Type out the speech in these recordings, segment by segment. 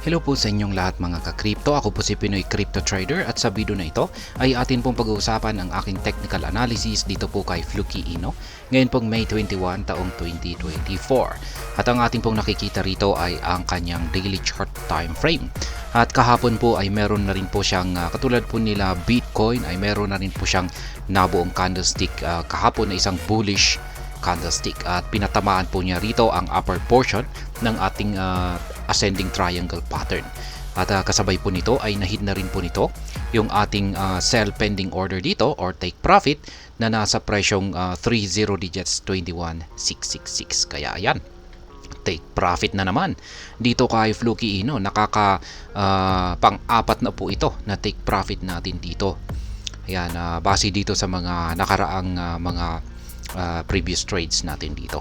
Hello po sa inyong lahat mga ka-crypto. Ako po si Pinoy Crypto Trader at sa video na ito ay atin pong pag-uusapan ang aking technical analysis dito po kay Fluky Ino ngayon pong May 21 taong 2024. At ang ating pong nakikita rito ay ang kanyang daily chart time frame. At kahapon po ay meron na rin po siyang katulad po nila Bitcoin ay meron na rin po siyang nabuong candlestick kahapon na isang bullish candlestick at pinatamaan po niya rito ang upper portion ng ating ascending triangle pattern. At kasabay po nito ay nahit na rin po nito yung ating sell pending order dito or take profit na nasa presyong 30 digits 21666. Kaya ayan, take profit na naman dito kay Fluky Ino. Pang-apat na po ito na take profit natin dito. Ayan, base dito sa mga nakaraang previous trades natin dito.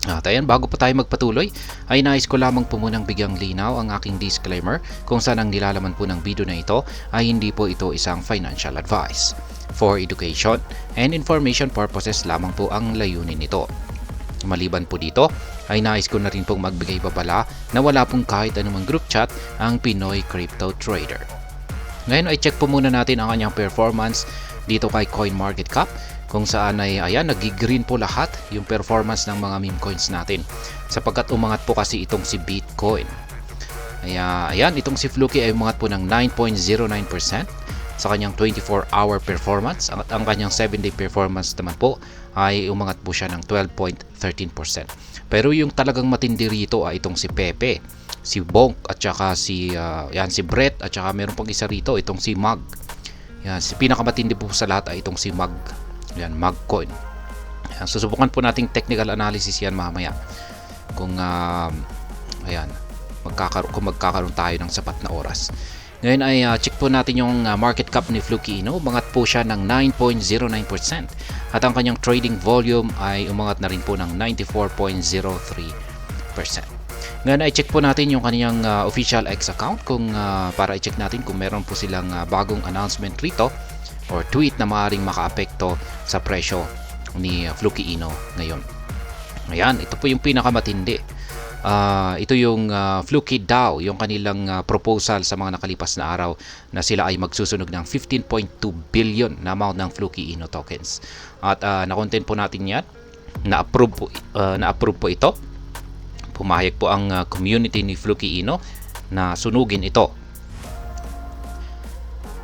At ayan, bago pa tayo magpatuloy ay nais ko lamang po munang bigyang linaw ang aking disclaimer kung saan ang nilalaman po ng video na ito ay hindi po ito isang financial advice. For education and information purposes lamang po ang layunin nito. Maliban po dito ay nais ko na rin pong magbigay babala na wala pong kahit anumang group chat ang Pinoy Crypto Trader. Ngayon ay check po muna natin ang kanyang performance dito kay CoinMarketCap kung saan ay ayan, nag-green po lahat yung performance ng mga meme coins natin sapagkat umangat po kasi itong si Bitcoin. Ayan, itong si Fluky ay umangat po ng 9.09% sa kanyang 24-hour performance at ang kanyang 7-day performance naman po ay umangat po siya ng 12.13%. Pero yung talagang matindi rito ay itong si Pepe, si Bonk at saka si Brett at saka meron pang isa rito itong si Mag. Yan, si pinakamatindi po sa lahat ay itong si Mag. Yan, Magcoin. Yan, susubukan po nating technical analysis yan mamaya. Kung magkakaroon tayo ng sapat na oras. Ngayon ay check po natin yung market cap ni Fluky Ino. Umangat po siya ng 9.09% at ang kanyang trading volume ay umangat na rin po ng 94.03%. Ngayon ay check po natin yung kanyang official X account para i-check natin kung meron po silang bagong announcement rito or tweet na maaaring makaapekto sa presyo ni Fluky Ino ngayon. Ayan, ito po yung pinakamatindi. Ito yung Fluky DAO, yung kanilang proposal sa mga nakalipas na araw na sila ay magsusunog ng 15.2 billion na amount ng Fluky Ino tokens. At na-content po natin yan. Na-approve po ito. Pumayag po ang community ni Fluky Ino na sunugin ito.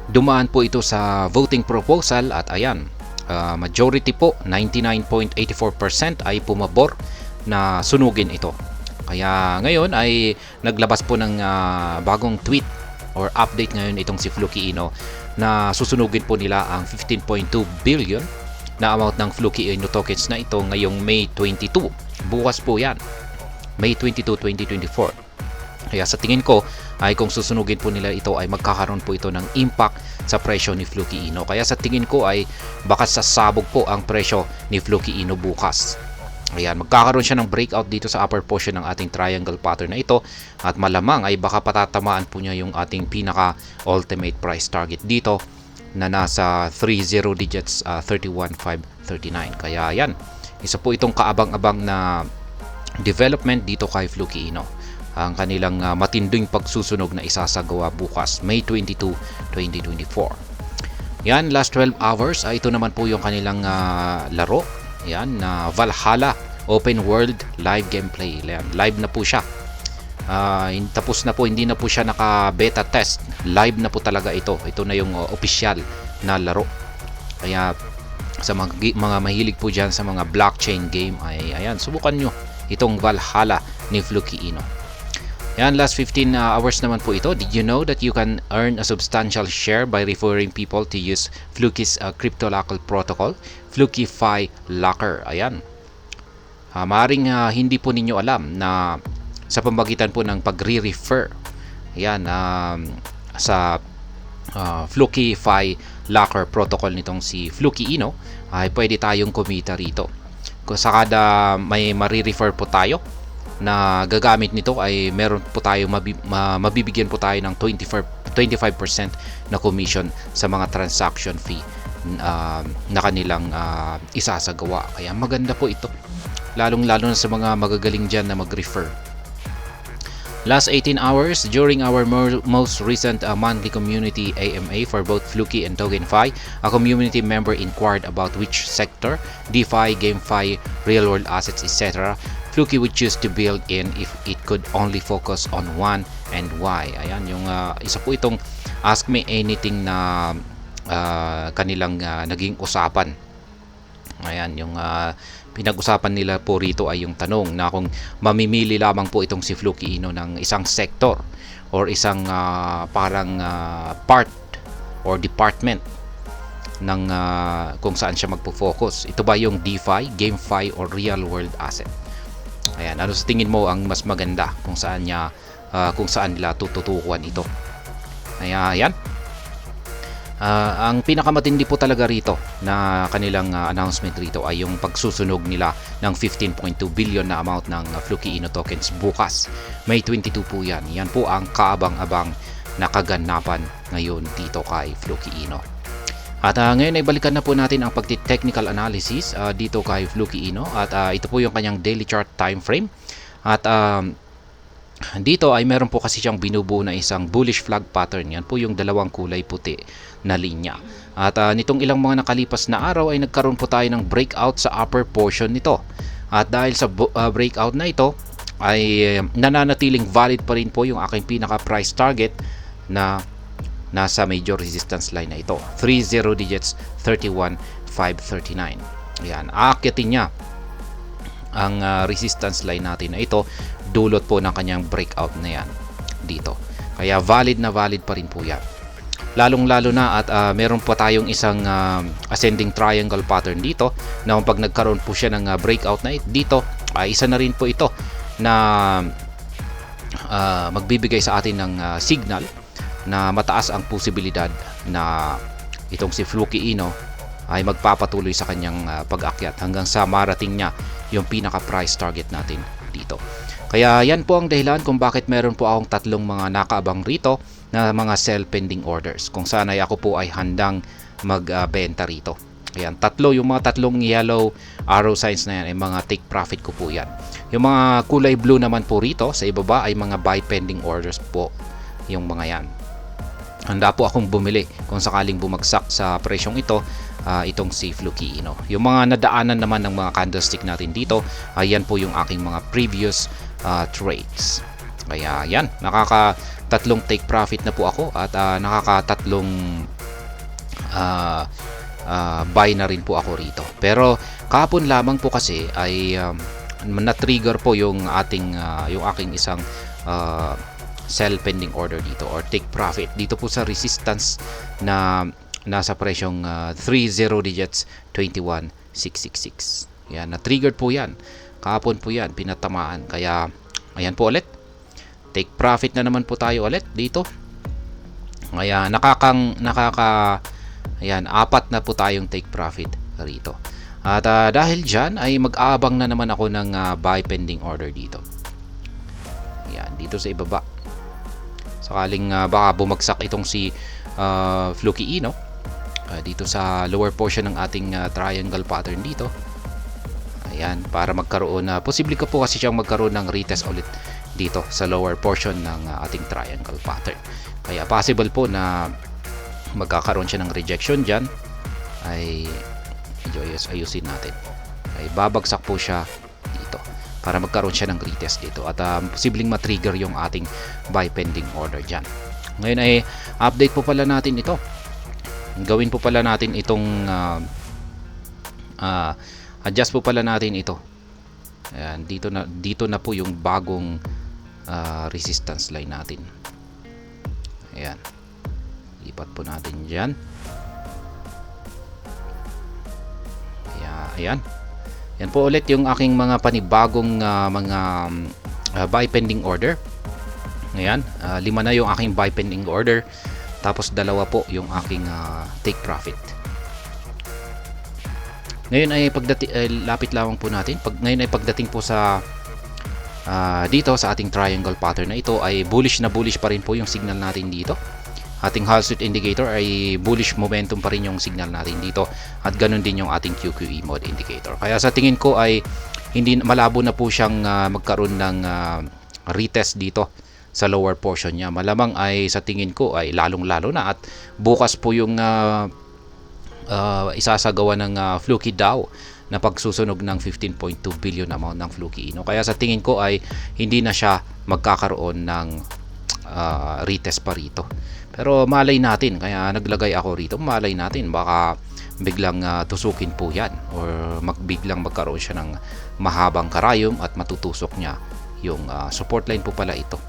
Dumaan po ito sa voting proposal at ayan, majority po 99.84% ay pumabor na sunugin ito. Kaya ngayon ay naglabas po ng bagong tweet or update ngayon itong si Fluky Ino na susunugin po nila ang 15.2 billion na amount ng Fluky Ino tokens na ito ngayong May 22. Bukas po yan, May 22, 2024. Kaya sa tingin ko ay kung susunugin po nila ito ay magkakaroon po ito ng impact sa presyo ni Fluky Ino. Kaya sa tingin ko ay baka sasabog po ang presyo ni Fluky Ino bukas. Ayan, magkakaroon siya ng breakout dito sa upper portion ng ating triangle pattern na ito at malamang ay baka patatamaan po niya yung ating pinaka ultimate price target dito na nasa 30 digits 31,539. Kaya ayan, isa po itong kaabang-abang na development dito kay Fluky Ino. Ang kanilang matinding pagsusunog na isasagawa bukas, May 22, 2024. Yan, last 12 hours, ito naman po yung kanilang laro. Yan, Valhalla Open World Live Gameplay. Yan, live na po siya. Tapos na po, hindi na po siya naka-beta test. Live na po talaga ito. Ito na yung official na laro. Kaya sa mga mahilig po dyan sa mga blockchain game, ay ayan, subukan nyo itong Valhalla ni Fluky Ino. Yan, last 15 hours naman po ito. Did you know that you can earn a substantial share by referring people to use Fluky's crypto locker protocol, FlukyFi Locker? Ayan. Maaaring hindi po ninyo alam na sa pamamagitan po ng pagre-refer ayan, sa FlukyFi Locker protocol nitong si Fluky Ino ay pwede tayong kumita rito. Kung sa kada may marirefer po tayo na gagamit nito ay meron po tayo mabibigyan po tayo ng 25% na commission sa mga transaction fee na kanilang isasagawa. Kaya maganda po ito, lalong-lalo na sa mga magagaling dyan na mag-refer. Last 18 hours, during our most recent monthly community AMA for both Fluky and TokenFi, a community member inquired about which sector, DeFi, GameFi, real-world assets, etc. Fluky would choose to build in if it could only focus on one and why. Ayan, yung isa po itong Ask Me Anything na kanilang naging usapan. Ayan, yung pinag-usapan nila po rito ay yung tanong na kung mamimili lamang po itong si Fluky Ino ng isang sector or isang parang part or department ng kung saan siya magpo-focus. Ito ba yung DeFi, GameFi, or real world asset? Ayan, ano sa tingin mo ang mas maganda kung saan nila tututukuan ito? Ayan. Ang pinakamatindi po talaga rito na kanilang announcement rito ay yung pagsusunog nila ng 15.2 billion na amount ng Fluky Ino tokens bukas. May 22 po yan. Yan po ang kaabang-abang na kaganapan ngayon dito kay Fluky Ino. At ngayon ay balikan na po natin ang pagti-technical analysis dito kay Fluky Ino. At ito po yung kanyang daily chart time frame. At dito ay meron po kasi siyang binubuo na isang bullish flag pattern. Yan po yung dalawang kulay puti na linya. At nitong ilang mga nakalipas na araw ay nagkaroon po tayo ng breakout sa upper portion nito. At dahil sa breakout na ito ay nananatiling valid pa rin po yung aking pinaka price target na nasa major resistance line na ito. 30 digits 31,539. Ayan, aakyatin niya ang resistance line natin na ito dulot po ng kanyang breakout na yan dito. Kaya valid na valid pa rin po yan. Lalong-lalo na at meron pa tayong isang ascending triangle pattern dito na pag nagkaroon po siya ng breakout na dito, isa na rin po ito na magbibigay sa atin ng signal na mataas ang posibilidad na itong si Fluky Ino ay magpapatuloy sa kanyang pag-akyat hanggang sa marating niya yung pinaka price target natin dito. Kaya yan po ang dahilan kung bakit meron po akong tatlong mga nakaabang rito na mga sell pending orders kung saan ay ako po ay handang magbenta rito. Ayan, yung mga tatlong yellow arrow signs na yan ay mga take profit ko po yan. Yung mga kulay blue naman po rito sa ibaba ay mga buy pending orders po yung mga yan. Handa po akong bumili kung sakaling bumagsak sa presyong ito itong si Fluky Ino. Yung mga nadaanan naman ng mga candlestick natin dito, ayan po yung aking mga previous trades. Kaya yan, nakakatatlong take profit na po ako at nakakatatlong buy na rin po ako rito. Pero kahapon lamang po kasi ay na-trigger po yung aking isang sell pending order dito or take profit dito po sa resistance na nasa presyong 30 digits 21,666. Yan, na-triggered po yan. Kahapon po yan, pinatamaan. Kaya, ayan po ulit. Take profit na naman po tayo ulit dito. Kaya, ayan, 4 na po tayong take profit rito. At dahil dyan, ay mag-aabang na naman ako ng buy pending order dito. Ayan, dito sa ibaba. Sakaling baka bumagsak itong si Fluky Ino dito sa lower portion ng ating triangle pattern dito. Ayan, para magkaroon posible ka po kasi siyang magkaroon ng retest ulit dito sa lower portion ng ating triangle pattern. Kaya possible po na magkakaroon siya ng rejection dyan. Ay ayusin natin. Ay babagsak po siya dito para magkaroon siya ng retest dito at posibleng matrigger yung ating buy pending order dyan. Ngayon ay update po pala natin ito. Gawin po pala natin itong adjust po pala natin ito. Ayan, dito na po yung bagong resistance line natin. Ayan, lipat po natin dyan. Ayan, yan po ulit yung aking mga panibagong buy pending order. Ayan, 5 na yung aking buy pending order. Tapos 2 po yung aking take profit. Ngayon ay lapit lamang po natin. Ngayon ay pagdating po sa dito sa ating triangle pattern na ito ay bullish na bullish pa rin po yung signal natin dito. Ating Hall Street indicator ay bullish momentum pa rin yung signal natin dito. At ganun din yung ating QQE mode indicator. Kaya sa tingin ko ay hindi malabo na po siyang magkaroon ng retest dito sa lower portion niya. Malamang ay sa tingin ko ay lalong-lalo na at bukas po yung isasagawa ng Fluky Dow na pagsusunog ng 15.2 billion amount ng Fluky Ino. Kaya sa tingin ko ay hindi na siya magkakaroon ng retest pa rito. Pero malay natin, kaya naglagay ako rito, malay natin baka biglang tusukin po yan or biglang magkaroon siya ng mahabang karayom at matutusok niya yung support line po pala ito.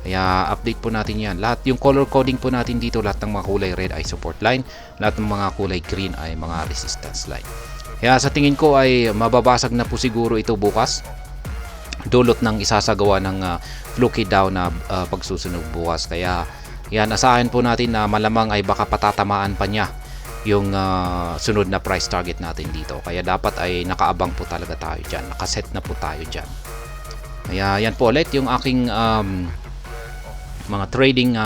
Kaya update po natin yan. Lahat yung color coding po natin dito, lahat ng mga kulay red ay support line, lahat ng mga kulay green ay mga resistance line. Kaya sa tingin ko ay mababasag na po siguro ito bukas, dulot ng isasagawa ng Fluky Dow na pagsusunog bukas. Kaya yan, asahan po natin na malamang ay baka patatamaan pa niya yung sunod na price target natin dito. Kaya dapat ay nakaabang po talaga tayo dyan, nakaset na po tayo dyan. Kaya yan po ulit yung aking mga trading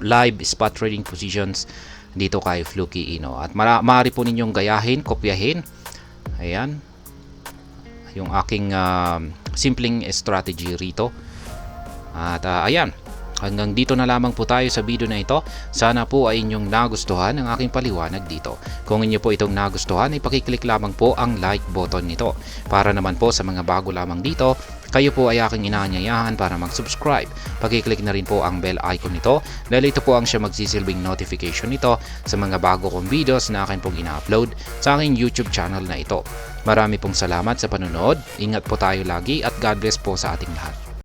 live spot trading positions dito kay Fluky Ino. At maaari po ninyong gayahin, kopyahin. Ayan yung aking simpleng strategy rito. At ayan, hanggang dito na lamang po tayo sa video na ito. Sana po ay inyong nagustuhan ang aking paliwanag dito. Kung inyo po itong nagustuhan, ay pakiclick lamang po ang like button nito. Para naman po sa mga bago lamang dito, kayo po ay aking inaanyayahan para mag-subscribe. Pakiclick na rin po ang bell icon nito dahil ito po ang siya magsisilbing notification nito sa mga bago kong videos na akin pong ina-upload sa aking YouTube channel na ito. Marami pong salamat sa panonood. Ingat po tayo lagi at God bless po sa ating lahat.